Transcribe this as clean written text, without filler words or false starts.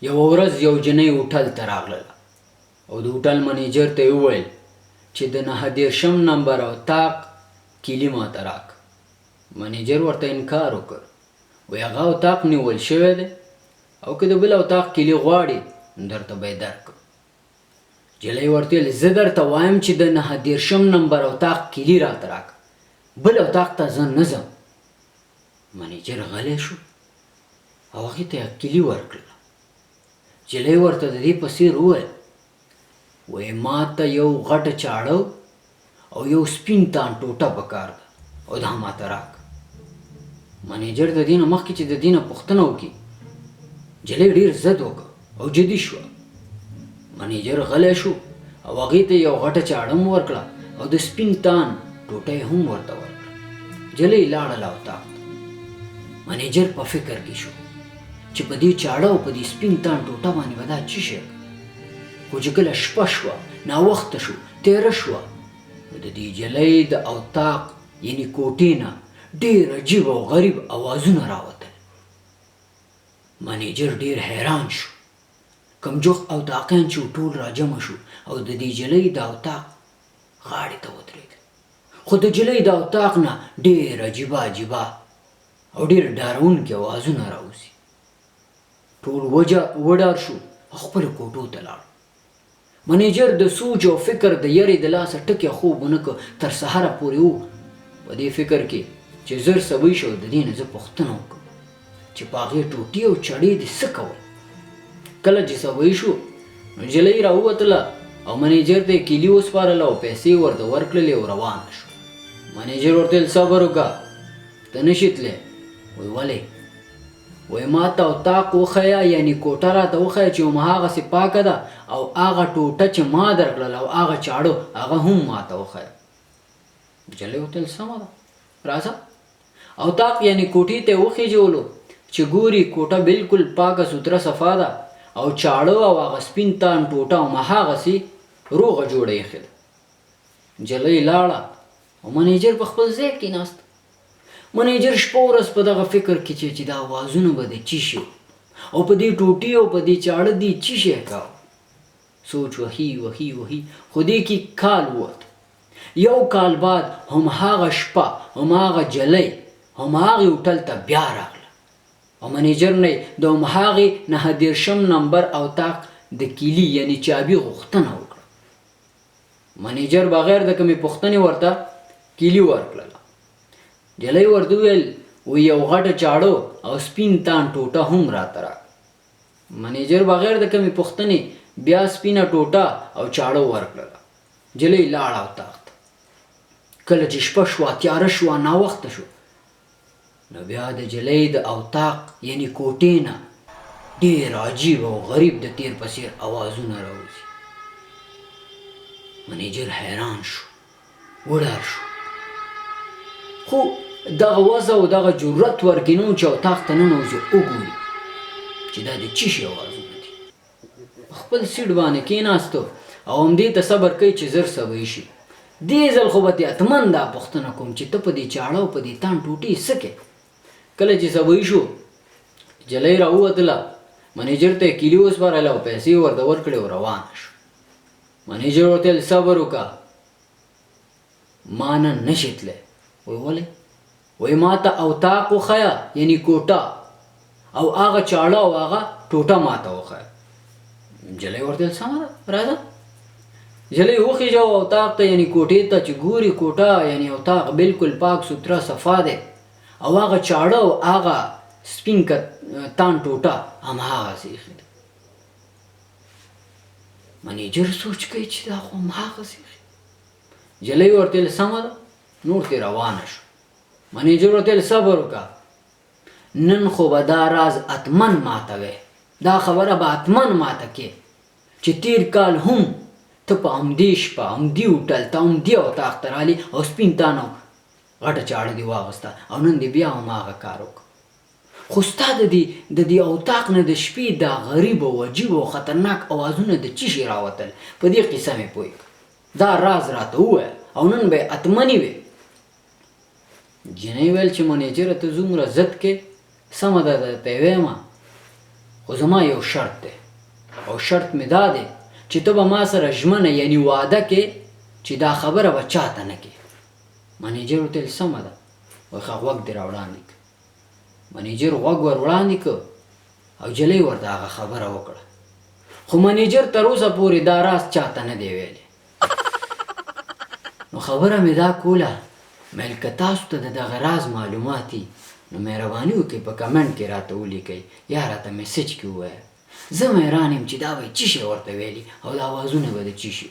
یوه ورځ یو جنۍ هوټل ته راغله او د هوټل منیجر ته یې وویل چې د 9 نمبر اتاق کیلي ماته راک. منیجر ورته انکار وکړ، وایي هغه اتاق نیول شوی دی او که د بل اتاق کیلي غواړې درته به یې درکړم. جلۍ ورته ویل زه درته وایم چې د 9 نمبر اتاق کیلي راته راکړه، بل اتاق ته زه نه ځم. منیجر غلی شو او هغې ته یې کیلي ورکړله. جلۍ ورته د دې په څېر وویل، وایي ما ته یو غټه چاړه او یو سپین تان ټوټه پکار ده او دا ماته راکړه. منیجر د دې نه مخکې چې د دې نه پوښتنه وکړي، جلۍ ډېر ضد وکړ او جدي شوه. منیجر غلی شو او هغې ته یو غټه چاړه هم ورکړه او د سپین تان ټوټه یې هم ورته ورکړه. جلۍ لاړله اتاق ته. منیجر په فکر کې شو چې په دې چاړه او په دې سپین تان ټوټه باندې به دا څه شی. خو چې کله شپه شوه، ناوخته شو، تېره شوه، نو د دې جلۍ د اتاق یعنې کوټې نه ډېر عجیب او غریب اوازونه راوتل. منیجر ډېر حیران شو. کوم جوخ اتاقیان چې ټول راجمع شو او د دې جلۍ د اتاق غاړې ته ودرېدل. خو د جلۍ د اتاق نه ډېر عجیبه او ډېر ډارونکي اوازونه راوځي. ټول وډار شو او خپلو کوټو ته لاړ. منیجر د سوچ او فکر د یرې د لاسه ټکی خوب ونه کړ، تر سهاره پورې و په دې فکر کې چې زر سبی شو د دې نه زه پوښتنه وکړم چې په هغې ټوټې او چړې دې څه کول. کله چې سبی شو نو جلۍ راووتله او منیجر ته یې کیلي وسپارله او پیسې ورته ورکړلې او روانه شو. منیجر ورته ویل صبر وکړه، ته نشې تللی. وایي ولې؟ وایي ما ته اتاق وښیه، یعنې کوټه راته وښیه چې هماغسې پاکه ده او هغه ټوټه چې ما درکړله او هغه چاړه هغه هم ما ته وښیه. جلۍ ورته ویل سمه ده راځه. اتاق یعنې کوټې ته یې وخېژولو چې ګوري کوټه بلکل پاکه سوتره صفا ده او چاړه او هغه سپین تان ټوټه هماغسې روغه جوړه ایښې ده. جلۍ لاړه او منیجر په خپل ځای کېناست. منیجر شپه ورځ په دغه فکر کې چې دا اوازونه به د څه شي او په دې ټوټې او په دې چاړه دې څه شی کاوه. سوچ وهي خو دې کې کال ووت. یو کال بعد هماغه شپه هماغه جلۍ هماغې هوټل ته بیا راغله او منیجر نه د هماغې 9 نمبر اتاق د کیلي یعنې چابي غوښتنه وکړه. منیجر بغیر د کومې پوښتنې ورته کیلي ورکړله. جلۍ ورته وویل وایي یو غټه چاړه او سپین تان ټوټه هم راته راکړه. منیجر بغیر د کومې پوښتنې بیا سپینه ټوټه او چاړه ورکړله. جلۍ لاړه اتاق ته. کله چې شپه شوه، تیاره شوه، ناوخته شو، نو بیا د جلۍ د اتاق یعنې کوټې نه ډېر عجیب او غریب د تیر په څېر اوازونه راوځي. منیجر حیران شو، وډار شو، خو دغه وضع او دغه جرأت ورکې نه و چې اتاق ته ننوځي وګوري چې دا د څه شي اوازونه دي. په خپل سیټ باندې کېناستو او همدې ته صبر کوي چې زر سبی شي. دې ځل خو به دې حتمن دا پوښتنه کوم چې ته په دې چاړه او په دې تان ټوټې څه کوې. کله چې سبی شو، جلۍ راووتله، منیجر ته یې کیلي وسپارله او پیسې ورته ورکړې او روانه شو. منیجر ورته ویل صبر وکړه، ما نن نشې تللی. وایي ولې؟ وایي ما ته اتاق وښیه یعنې کوټه او هغه چاړه او هغه ټوټه ما ته وښیه. جلۍ ورته ویل سمه ده راځه. جلۍ وخېژه اتاق ته یعنې کوټې ته چې ګوري کوټه یعنې اتاق بلکل پاک سوتره صفا دی او هغه چاړه او هغه سپین تان ټوټه هماغسې ایښې ده. منیجر سوچ کوي چې دا خو هماغسې ایښې. جلۍ ورته ویل سمه ده، نور ترې روانه شو. منیجر ورته ویل صبر وکړه، نن خو به دا راز حتمن ماته وی، دا خبره به حتمن ماته کې چې تیر کال هم ته په همدې شپه همدې هوټل ته همدې اتاق ته رالې او سپین تان او غټه چاړه دې واغسته او نن دې بیا هماغه کار وکړه. خو ستا د دې اتاق نه د شپې دا غریب او عجیب او خطرناک اوازونه د څه شي راوتل، په دې قصه مې پوه کړه. دا راز راته وویل او نن به یې حتمنې وی. جنۍ ویل چې منیجره ته زومره ضد کې، سمه ده درته یې ویمه خو زما یو شرط دی او شرط مې دا دی چې ته به ما سره ژمنه یعنی وعده کې چې دا خبره به چاته نه کې. منیجر ورته ویل سمه ده. وایي ښه غوږ دې راوړاندې کړه. منیجر غوږ ور وړاندې کړ او جلۍ ورته هغه خبره وکړه. خو منیجر تر اوسه پورې دا راز چاته نه دی ویلی. نو خبره مې دا کوله مېل که تاسو ته د دغه راز معلومات دي نو مهرباني وکړئ په کمنټ کې راته ولیکئ یا راته میسج کې ووایه. زه حیران یم چې دا به یې څه شی ورته ویلي او دا اوازونه به د څه شي.